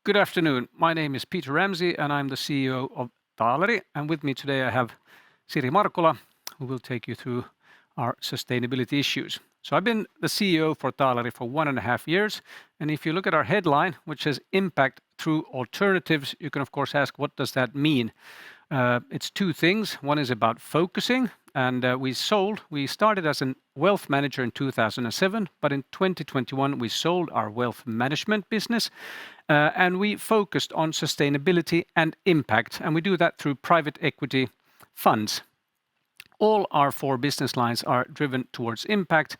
Good afternoon. My name is Peter Ramsay, and I'm the CEO of Taaleri. And with me today, I have Siri Markula, who will take you through our sustainability issues. So I've been the CEO for Taaleri for 1.5 years. And if you look at our headline, which says impact through alternatives, you can of course ask, what does that mean? It's two things. One is about focusing, and we started as a wealth manager in 2007, but in 2021 we sold our wealth management business, and we focused on sustainability and impact, and we do that through private equity funds. All our 4 business lines are driven towards impact,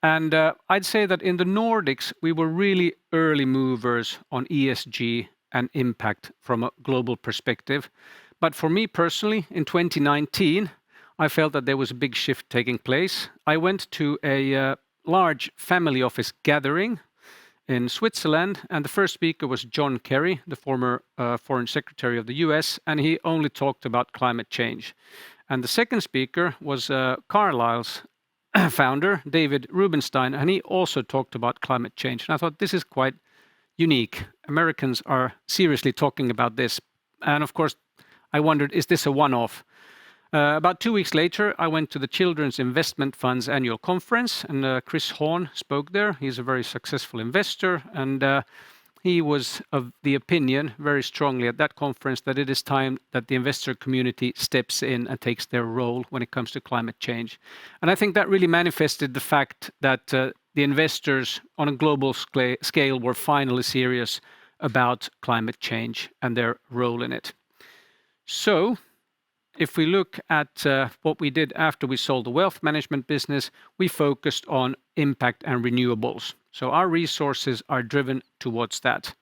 and I'd say that in the Nordics we were really early movers on ESG and impact from a global perspective. But for me personally, in 2019, I felt that there was a big shift taking place. I went to a large family office gathering in Switzerland, and the first speaker was John Kerry, the former Foreign Secretary of the US, and he only talked about climate change. And the second speaker was Carlyle's founder, David Rubenstein, and he also talked about climate change. And I thought this is quite unique. Americans are seriously talking about this. And of course, I wondered, is this a one-off? About 2 weeks later, I went to the Children's Investment Fund's annual conference, and Chris Horn spoke there. He's a very successful investor, and he was of the opinion very strongly at that conference that it is time that the investor community steps in and takes their role when it comes to climate change. And I think that really manifested the fact that the investors on a global scale were finally serious about climate change and their role in it. So, if we look at what we did after we sold the wealth management business, we focused on impact and renewables. So our resources are driven towards that.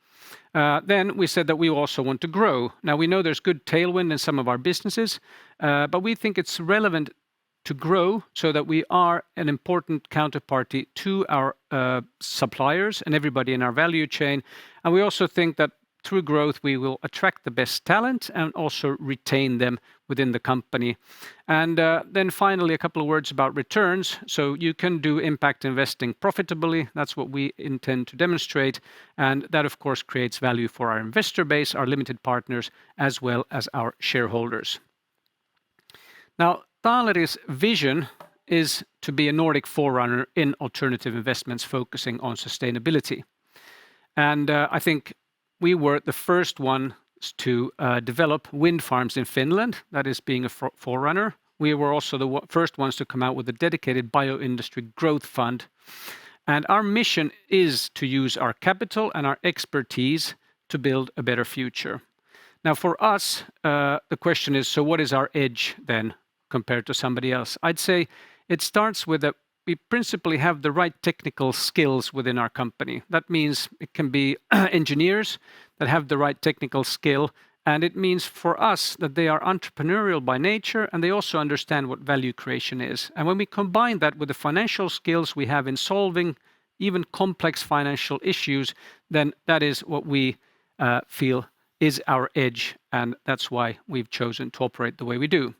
Then we said that we also want to grow. Now we know there's good tailwind in some of our businesses, but we think it's relevant to grow so that we are an important counterparty to our suppliers and everybody in our value chain. And we also think that through growth, we will attract the best talent and also retain them within the company. And then finally, a couple of words about returns. So you can do impact investing profitably. That's what we intend to demonstrate. And that, of course, creates value for our investor base, our limited partners, as well as our shareholders. Now, Taaleri's vision is to be a Nordic forerunner in alternative investments focusing on sustainability. And I think we were the first ones to develop wind farms in Finland, that is being a forerunner. We were also the first ones to come out with a dedicated bioindustry growth fund. And our mission is to use our capital and our expertise to build a better future. Now for us, the question is, so what is our edge then compared to somebody else? I'd say it starts with that we principally have the right technical skills within our company. That means it can be engineers that have the right technical skill, and it means for us that they are entrepreneurial by nature and they also understand what value creation is. And when we combine that with the financial skills we have in solving even complex financial issues, then that is what we feel is our edge, and that's why we've chosen to operate the way we do.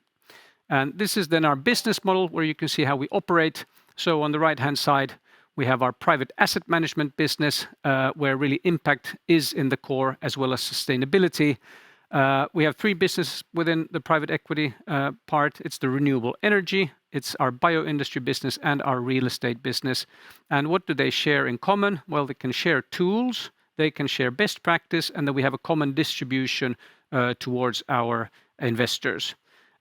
And this is then our business model where you can see how we operate. So on the right-hand side, we have our private asset management business, where really impact is in the core as well as sustainability. We have 3 businesses within the private equity part. It's the renewable energy, it's our bioindustry business, and our real estate business. And what do they share in common? Well, they can share tools, they can share best practice, and then we have a common distribution towards our investors.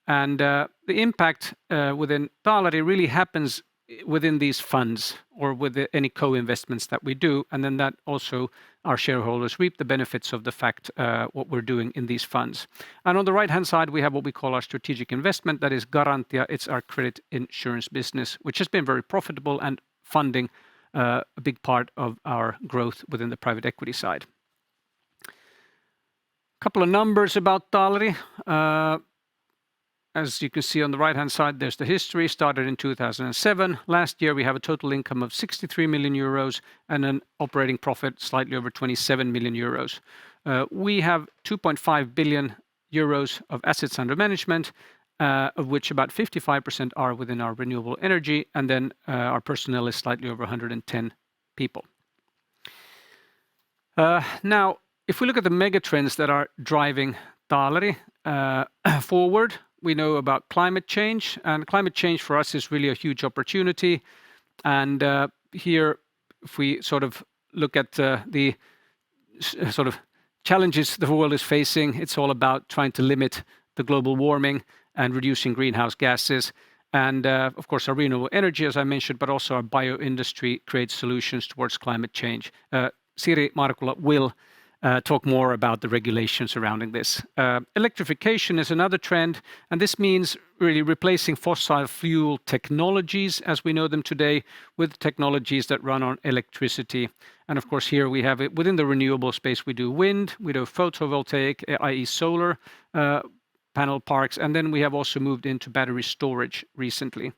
And the impact within Taaleri really happens within these funds or with any co-investments that we do, and then that also our shareholders reap the benefits of the fact what we're doing in these funds. And on the right-hand side, we have what we call our strategic investment, that is Garantia. It's our credit insurance business, which has been very profitable and funding a big part of our growth within the private equity side. A couple of numbers about Taaleri. As you can see on the right-hand side, there's the history, started in 2007. Last year, we have a total income of 63 million euros and an operating profit slightly over 27 million euros. We have 2.5 billion euros of assets under management, of which about 55% are within our renewable energy, and then our personnel is slightly over 110 people. Now, if we look at the mega trends that are driving Taaleri forward, we know about climate change, and climate change for us is really a huge opportunity. And here, if we sort of look at the sort of challenges the world is facing, it's all about trying to limit the global warming and reducing greenhouse gases. And of course, our renewable energy, as I mentioned, but also our bio-industry creates solutions towards climate change. Siri Markula will talk more about the regulations surrounding this. Electrification is another trend, and this means really replacing fossil fuel technologies as we know them today with technologies that run on electricity. And of course, here we have it within the renewable space. We do wind, we do photovoltaic, i.e. solar panel parks, and then we have also moved into battery storage recently.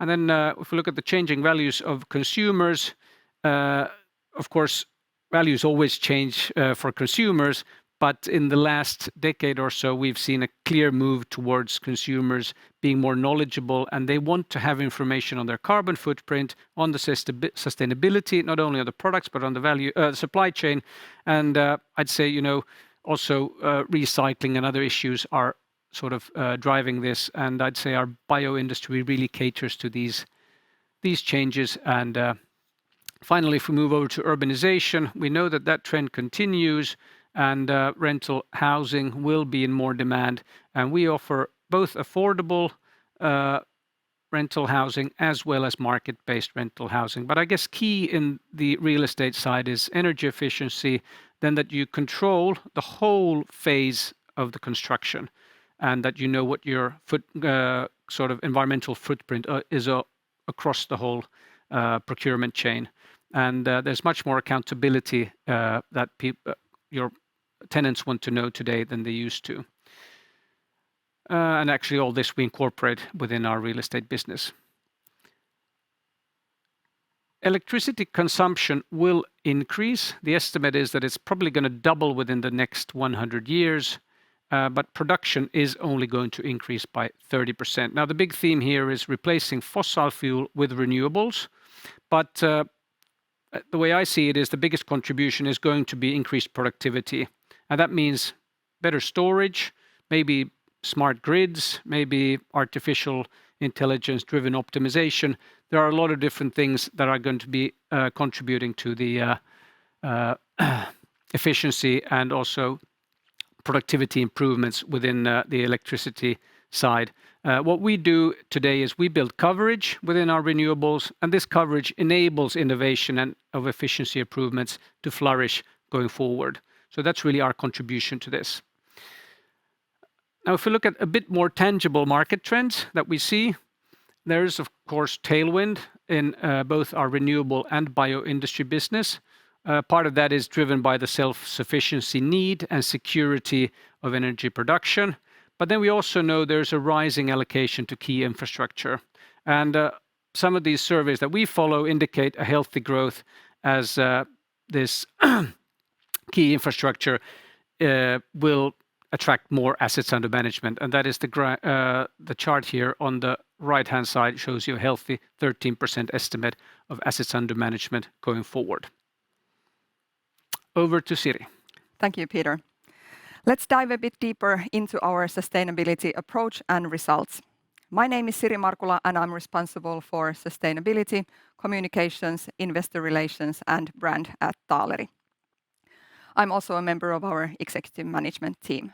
And then if we look at the changing values of consumers, of course, values always change for consumers, but in the last decade or so, we've seen a clear move towards consumers being more knowledgeable, and they want to have information on their carbon footprint, on the sustainability, not only on the products, but on the value supply chain. And I'd say, you know, also recycling and other issues are sort of driving this. And I'd say our bio industry really caters to these changes. And finally, if we move over to urbanization, we know that that trend continues, and rental housing will be in more demand. And we offer both affordable rental housing as well as market-based rental housing. But I guess key in the real estate side is energy efficiency, then that you control the whole phase of the construction, and that you know what your sort of environmental footprint is across the whole procurement chain. And there's much more accountability that your tenants want to know today than they used to. And actually all this we incorporate within our real estate business. Electricity consumption will increase. The estimate is that it's probably going to double within the next 100 years, but production is only going to increase by 30%. Now, the big theme here is replacing fossil fuel with renewables, but the way I see it is the biggest contribution is going to be increased productivity. And that means better storage, maybe smart grids, maybe artificial intelligence-driven optimization. There are a lot of different things that are going to be contributing to the efficiency and also productivity improvements within the electricity side. What we do today is we build coverage within our renewables, and this coverage enables innovation and of efficiency improvements to flourish going forward. So that's really our contribution to this. Now, if we look at a bit more tangible market trends that we see, there is, of course, tailwind in both our renewable and bio-industry business. Part of that is driven by the self-sufficiency need and security of energy production. But then we also know there's a rising allocation to key infrastructure. And some of these surveys that we follow indicate a healthy growth as this key infrastructure will attract more assets under management. And that is the chart here on the right-hand side shows you a healthy 13% estimate of assets under management going forward. Over to Siri. Thank you, Peter. Let's dive a bit deeper into our sustainability approach and results. My name is Siri Markula, and I'm responsible for sustainability, communications, investor relations, and brand at Taaleri. I'm also a member of our executive management team.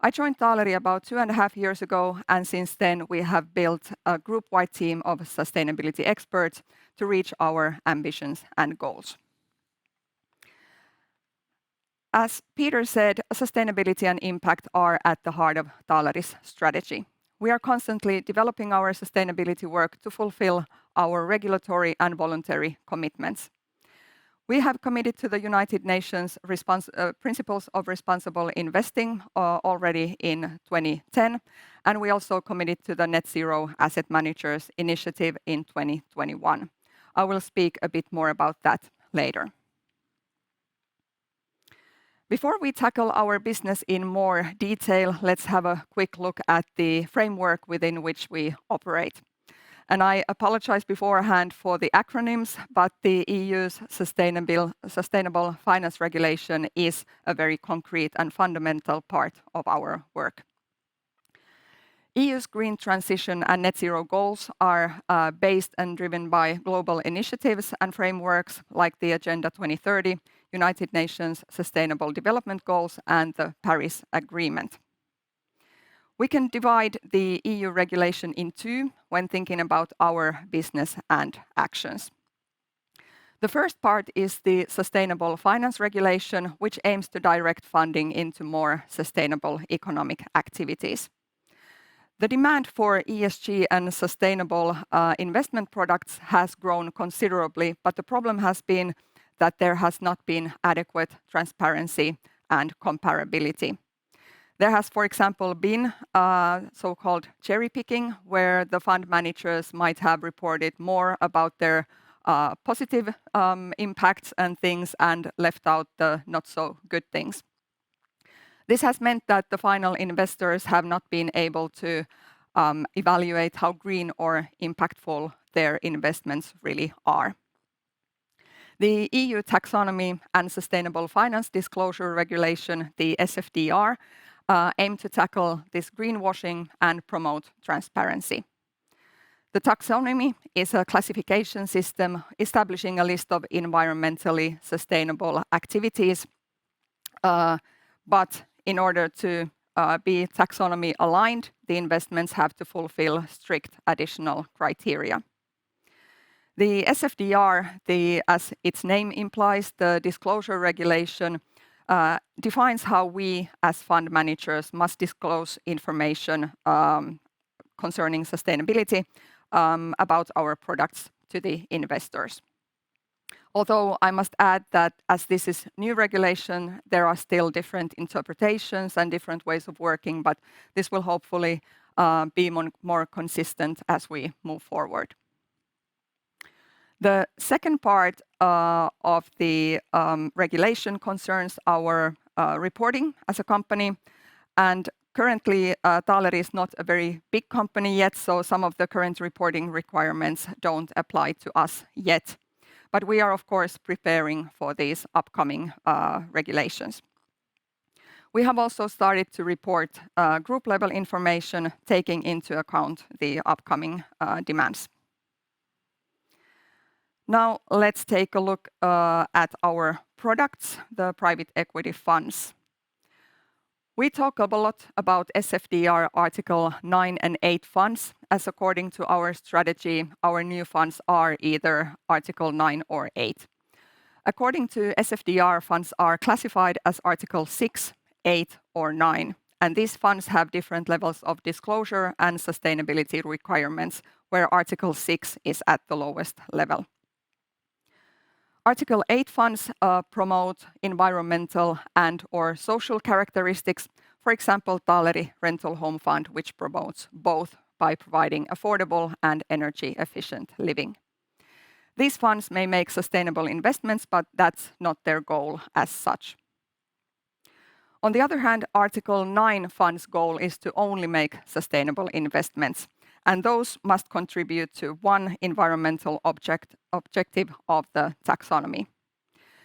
I joined Taaleri about 2.5 years ago, and since then we have built a group-wide team of sustainability experts to reach our ambitions and goals. As Peter said, sustainability and impact are at the heart of Taaleri's strategy. We are constantly developing our sustainability work to fulfill our regulatory and voluntary commitments. We have committed to the United Nations Principles of Responsible Investing already in 2010, and we also committed to the Net Zero Asset Managers Initiative in 2021. I will speak a bit more about that later. Before we tackle our business in more detail, let's have a quick look at the framework within which we operate. And I apologize beforehand for the acronyms, but the EU's Sustainable Finance Regulation is a very concrete and fundamental part of our work. EU's green transition and net zero goals are based and driven by global initiatives and frameworks like the Agenda 2030, United Nations Sustainable Development Goals, and the Paris Agreement. We can divide the EU regulation in two when thinking about our business and actions. The first part is the Sustainable Finance Regulation, which aims to direct funding into more sustainable economic activities. The demand for ESG and sustainable investment products has grown considerably, but the problem has been that there has not been adequate transparency and comparability. There has, for example, been so-called cherry picking, where the fund managers might have reported more about their positive impacts and things and left out the not so good things. This has meant that the final investors have not been able to evaluate how green or impactful their investments really are. The EU Taxonomy and Sustainable Finance Disclosure Regulation, the SFDR, aim to tackle this greenwashing and promote transparency. The taxonomy is a classification system establishing a list of environmentally sustainable activities, but in order to be taxonomy aligned, the investments have to fulfill strict additional criteria. The SFDR, as its name implies, the disclosure regulation, defines how we as fund managers must disclose information concerning sustainability about our products to the investors. Although I must add that as this is new regulation, there are still different interpretations and different ways of working, but this will hopefully be more consistent as we move forward. The second part of the regulation concerns our reporting as a company. And currently, Taaleri is not a very big company yet, so some of the current reporting requirements don't apply to us yet. But we are, of course, preparing for these upcoming regulations. We have also started to report group-level information, taking into account the upcoming demands. Now let's take a look at our products, the private equity funds. We talk a lot about SFDR Article 9 and 8 funds, as according to our strategy, our new funds are either Article 9 or 8. According to SFDR, funds are classified as Article 6, 8 or 9, and these funds have different levels of disclosure and sustainability requirements, where Article 6 is at the lowest level. Article 8 funds promote environmental and or social characteristics, for example, Taaleri Rental Home Fund, which promotes both by providing affordable and energy-efficient living. These funds may make sustainable investments, but that's not their goal as such. On the other hand, Article 9 funds' goal is to only make sustainable investments, and those must contribute to one environmental objective of the taxonomy.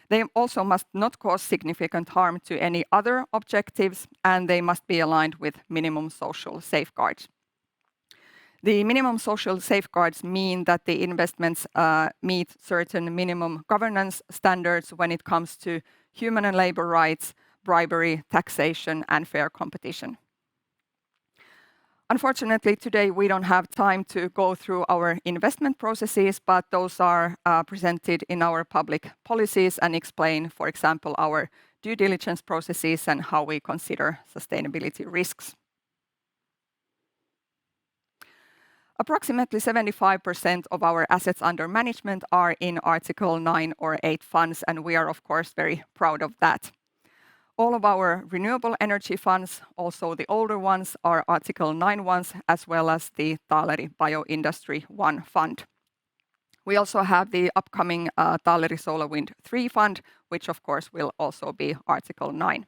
They also must not cause significant harm to any other objectives, and they must be aligned with minimum social safeguards. The minimum social safeguards mean that the investments meet certain minimum governance standards when it comes to human and labor rights, bribery, taxation, and fair competition. Unfortunately, today we don't have time to go through our investment processes, but those are presented in our public policies and explain, for example, our due diligence processes and how we consider sustainability risks. Approximately 75% of our assets under management are in Article 9 or 8 funds, and we are, of course, very proud of that. All of our renewable energy funds, also the older ones, are Article 9 ones, as well as the Taaleri Bioindustry 1 fund. We also have the upcoming Taaleri Solar Wind 3 fund, which of course will also be Article 9.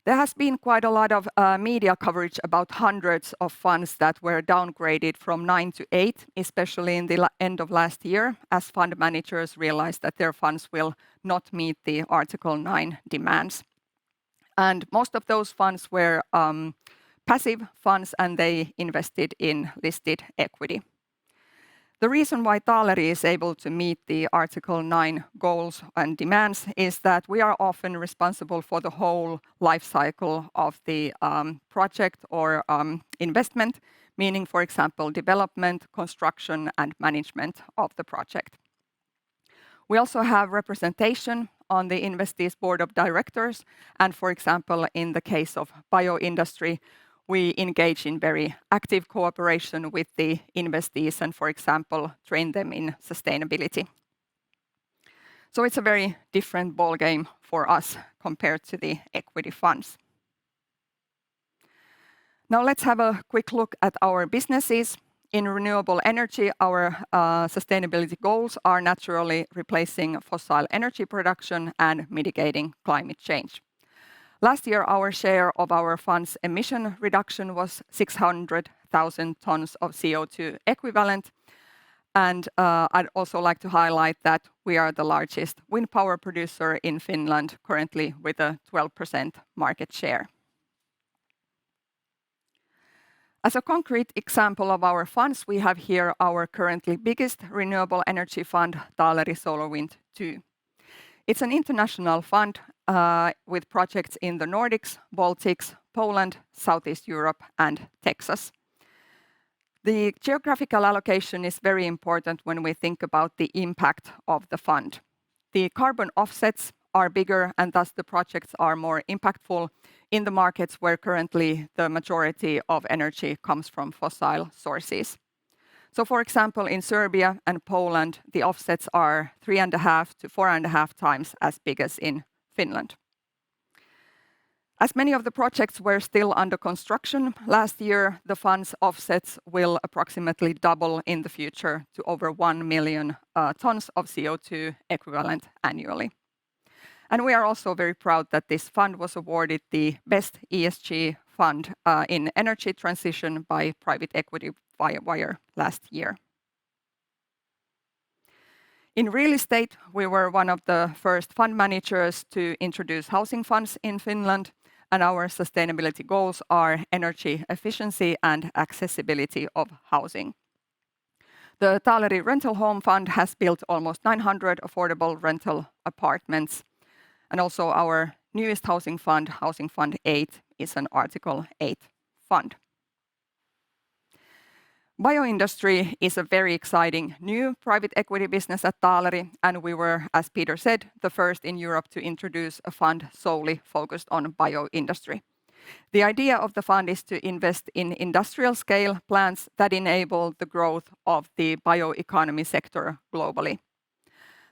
There has been quite a lot of media coverage about hundreds of funds that were downgraded from 9 to 8, especially in the end of last year, as fund managers realized that their funds will not meet the Article 9 demands. And most of those funds were passive funds, and they invested in listed equity. The reason why Taaleri is able to meet the Article 9 goals and demands is that we are often responsible for the whole life cycle of the project or investment, meaning, for example, development, construction, and management of the project. We also have representation on the investees' board of directors, and for example, in the case of bioindustry, we engage in very active cooperation with the investees and, for example, train them in sustainability. So it's a very different ballgame for us compared to the equity funds. Now let's have a quick look at our businesses. In renewable energy, our sustainability goals are naturally replacing fossil energy production and mitigating climate change. Last year, our share of our fund's emission reduction was 600,000 tons of CO2 equivalent. And I'd also like to highlight that we are the largest wind power producer in Finland, currently with a 12% market share. As a concrete example of our funds, we have here our currently biggest renewable energy fund, Taaleri Solar Wind 2. It's an international fund with projects in the Nordics, Baltics, Poland, Southeast Europe, and Texas. The geographical allocation is very important when we think about the impact of the fund. The carbon offsets are bigger, and thus the projects are more impactful in the markets where currently the majority of energy comes from fossil sources. So, for example, in Serbia and Poland, the offsets are 3.5 to 4.5 times as big as in Finland. As many of the projects were still under construction last year, the fund's offsets will approximately double in the future to over 1 million tons of CO2 equivalent annually. And we are also very proud that this fund was awarded the Best ESG Fund in Energy Transition by Private Equity Wire last year. In real estate, we were one of the first fund managers to introduce housing funds in Finland, and our sustainability goals are energy efficiency and accessibility of housing. The Taaleri Rental Home Fund has built almost 900 affordable rental apartments, and also our newest housing fund, Housing Fund 8, is an Article 8 fund. Bioindustry is a very exciting new private equity business at Taaleri, and we were, as Peter said, the first in Europe to introduce a fund solely focused on bioindustry. The idea of the fund is to invest in industrial scale plants that enable the growth of the bioeconomy sector globally.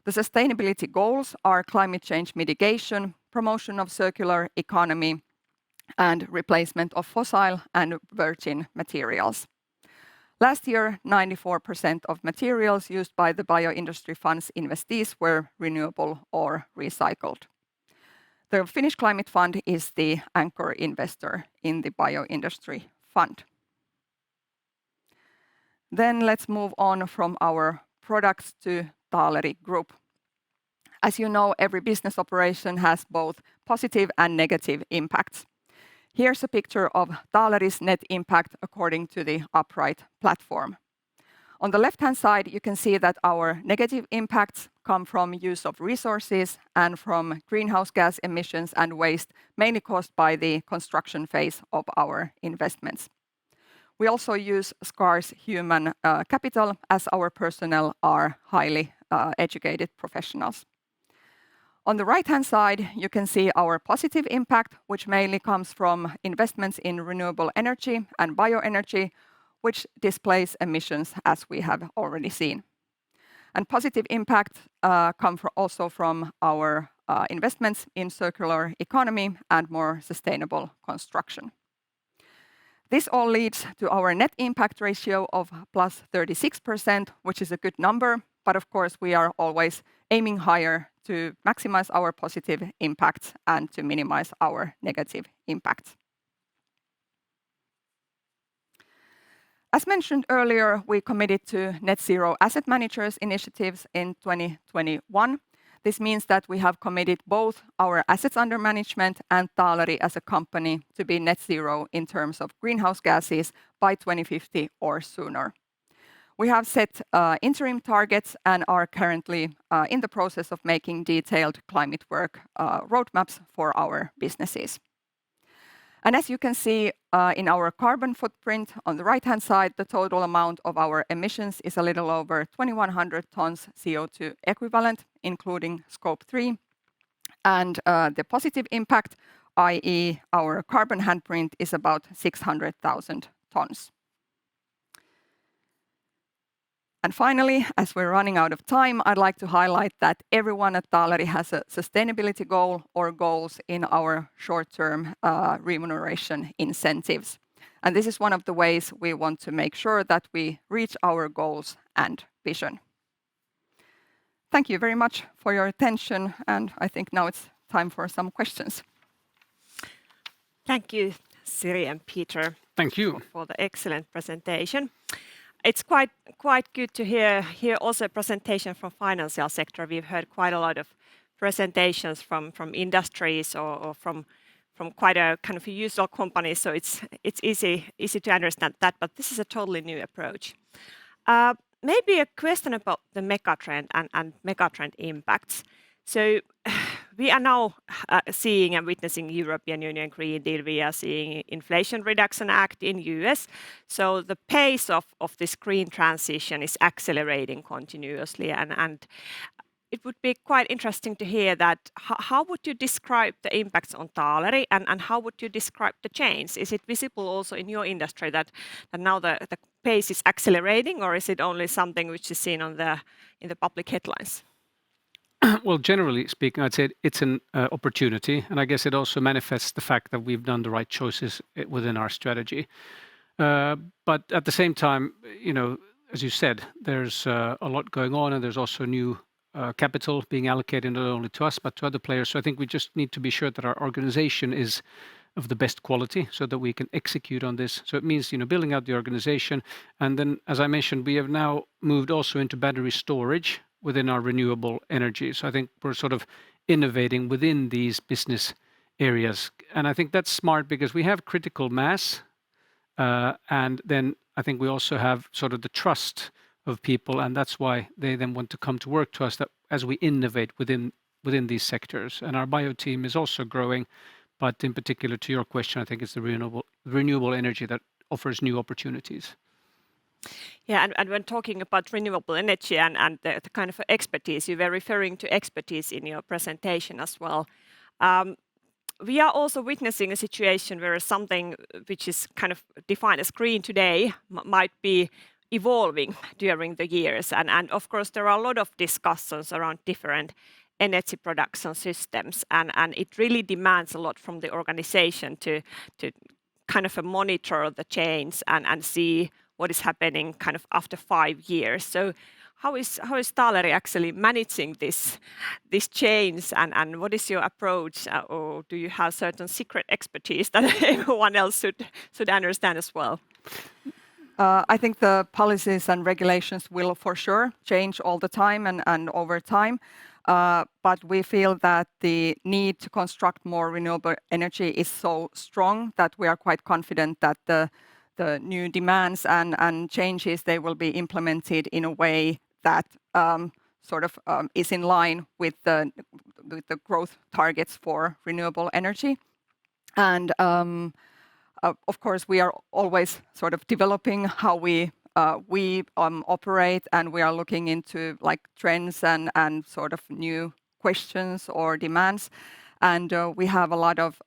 The sustainability goals are climate change mitigation, promotion of circular economy, and replacement of fossil and virgin materials. Last year, 94% of materials used by the bioindustry fund's investees were renewable or recycled. The Finnish Climate Fund is the anchor investor in the bioindustry fund. Then let's move on from our products to Taaleri Group. As you know, every business operation has both positive and negative impacts. Here's a picture of Taaleri's net impact according to the Upright platform. On the left-hand side, you can see that our negative impacts come from use of resources and from greenhouse gas emissions and waste, mainly caused by the construction phase of our investments. We also use scarce human capital, as our personnel are highly educated professionals. On the right-hand side, you can see our positive impact, which mainly comes from investments in renewable energy and bioenergy, which displays emissions, as we have already seen. And positive impact come also from our investments in circular economy and more sustainable construction. This all leads to our net impact ratio of plus 36%, which is a good number, but of course, we are always aiming higher to maximize our positive impacts and to minimize our negative impacts. As mentioned earlier, we committed to Net Zero Asset Managers initiatives in 2021. This means that we have committed both our assets under management and Taaleri as a company to be net zero in terms of greenhouse gases by 2050 or sooner. We have set interim targets and are currently in the process of making detailed climate work roadmaps for our businesses. And as you can see in our carbon footprint on the right-hand side, the total amount of our emissions is a little over 2,100 tons CO2 equivalent, including Scope 3. And the positive impact, i.e. our carbon handprint, is about 600,000 tons. And finally, as we're running out of time, I'd like to highlight that everyone at Taaleri has a sustainability goal or goals in our short-term remuneration incentives. And this is one of the ways we want to make sure that we reach our goals and vision. Thank you very much for your attention, and I think now it's time for some questions. Thank you, Siri and Peter. Thank you. For the excellent presentation. It's quite good to hear also a presentation from financial sector. We've heard quite a lot of presentations from industries or from quite a kind of usual companies, so it's easy to understand that, but this is a totally new approach. Maybe a question about the megatrend and megatrend impacts. So we are now seeing and witnessing European Union Green Deal. We are seeing Inflation Reduction Act in US. So the pace of this green transition is accelerating continuously, and it would be quite interesting to hear that. How would you describe the impacts on Taaleri, and how would you describe the change? Is it visible also in your industry that now the pace is accelerating, or is it only something which is seen in the public headlines? Well, generally speaking, I'd say it's an opportunity, and I guess it also manifests the fact that we've done the right choices within our strategy. But at the same time, you know, as you said, there's a lot going on, and there's also new capital being allocated not only to us but to other players. So I think we just need to be sure that our organization is of the best quality so that we can execute on this. So it means, you know, building out the organization, and then, as I mentioned, we have now moved also into battery storage within our renewable energy. So I think we're sort of innovating within these business areas. And I think that's smart because we have critical mass. And then I think we also have sort of the trust of people, and that's why they then want to come to work to us that as we innovate within these sectors. And our bio team is also growing, but in particular to your question, I think it's the renewable energy that offers new opportunities. Yeah, and when talking about renewable energy and the kind of expertise, you were referring to expertise in your presentation as well. We are also witnessing a situation where something which is kind of defined as green today might be evolving during the years. And of course, there are a lot of discussions around different energy production systems, and it really demands a lot from the organization to kind of monitor the change and see what is happening kind of after 5 years. So how is Taaleri actually managing this change, and what is your approach, or do you have certain secret expertise that everyone else should understand as well? I think the policies and regulations will for sure change all the time and over time. But we feel that the need to construct more renewable energy is so strong that we are quite confident that the new demands and changes, they will be implemented in a way that is in line with the growth targets for renewable energy. And of course, we are always sort of developing how we operate, and we are looking into like trends and sort of new questions or demands. And we have a lot of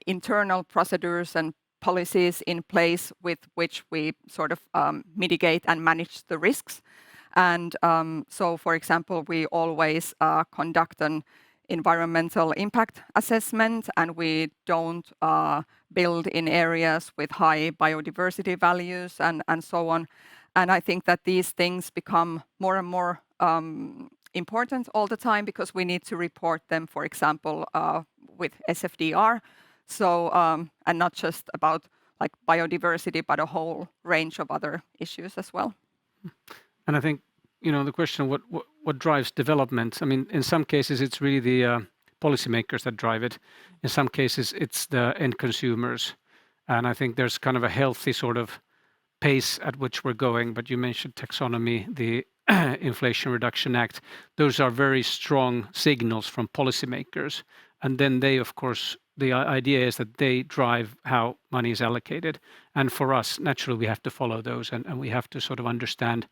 internal procedures and policies in place with which we sort of mitigate and manage the risks. And so, for example, we always conduct an environmental impact assessment, and we don't build in areas with high biodiversity values and so on. And I think that these things become more and more important all the time because we need to report them, for example, with SFDR. So, and not just about like biodiversity, but a whole range of other issues as well. And I think, the question of what drives development, I mean, in some cases, it's really the policymakers that drive it. In some cases, it's the end consumers. And I think there's kind of a healthy sort of pace at which we're going. But you mentioned taxonomy, the Inflation Reduction Act. Those are very strong signals from policymakers. And then they, of course, the idea is that they drive how money is allocated. And for us, naturally, we have to follow those and we have to sort of understand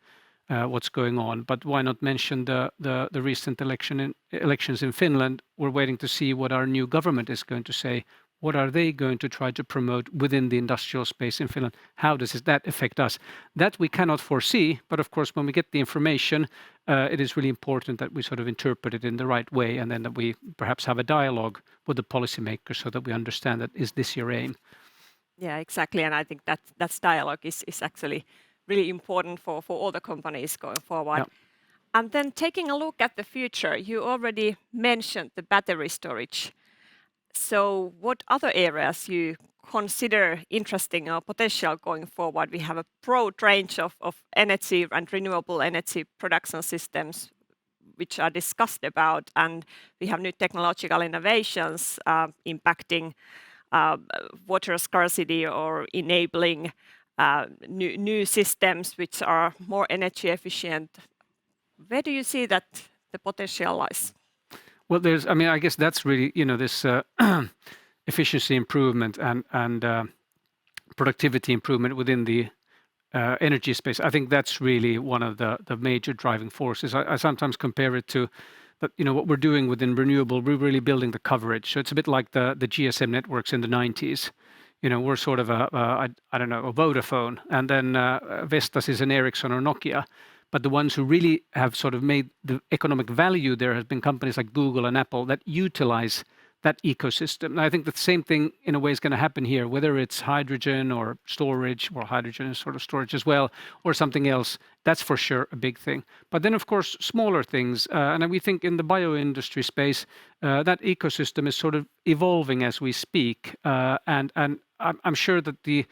what's going on. But why not mention the recent elections in Finland? We're waiting to see what our new government is going to say. What are they going to try to promote within the industrial space in Finland? How does that affect us? That we cannot foresee, but of course, when we get the information, it is really important that we sort of interpret it in the right way, and then that we perhaps have a dialogue with the policymakers so that we understand that is this your aim? Yeah, exactly. And I think that dialogue is actually really important for all the companies going forward. Yeah. And then taking a look at the future, you already mentioned the battery storage. So what other areas you consider interesting or potential going forward? We have a broad range of energy and renewable energy production systems which are discussed about, and we have new technological innovations impacting water scarcity or enabling new systems which are more energy efficient. Where do you see that the potential lies? Well, I guess that's really, this efficiency improvement and productivity improvement within the energy space. I think that's really one of the major driving forces. I sometimes compare it to that, what we're doing within renewable, we're really building the coverage. So it's a bit like the GSM networks in the 90s. We're sort of a Vodafone, and then Vestas is an Ericsson or Nokia. But the ones who really have sort of made the economic value there has been companies like Google and Apple that utilize that ecosystem. And I think the same thing in a way is going to happen here, whether it's hydrogen or storage, or hydrogen is sort of storage as well, or something else. That's for sure a big thing. But then, of course, smaller things. And we think in the bioindustry space, that ecosystem is sort of evolving as we speak. And I'm sure that the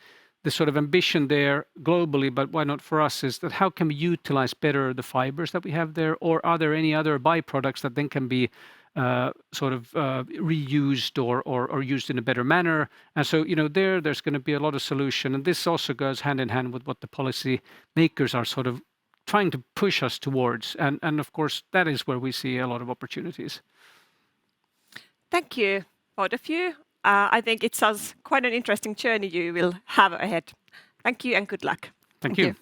sort of ambition there globally, but why not for us, is that how can we utilize better the fibers that we have there, or are there any other byproducts that then can be reused or used in a better manner? And so, there's going to be a lot of solution. And this also goes hand in hand with what the policy makers are sort of trying to push us towards. And of course, that is where we see a lot of opportunities. Thank you, both of you. I think it sounds quite an interesting journey you will have ahead. Thank you and good luck. Thank you.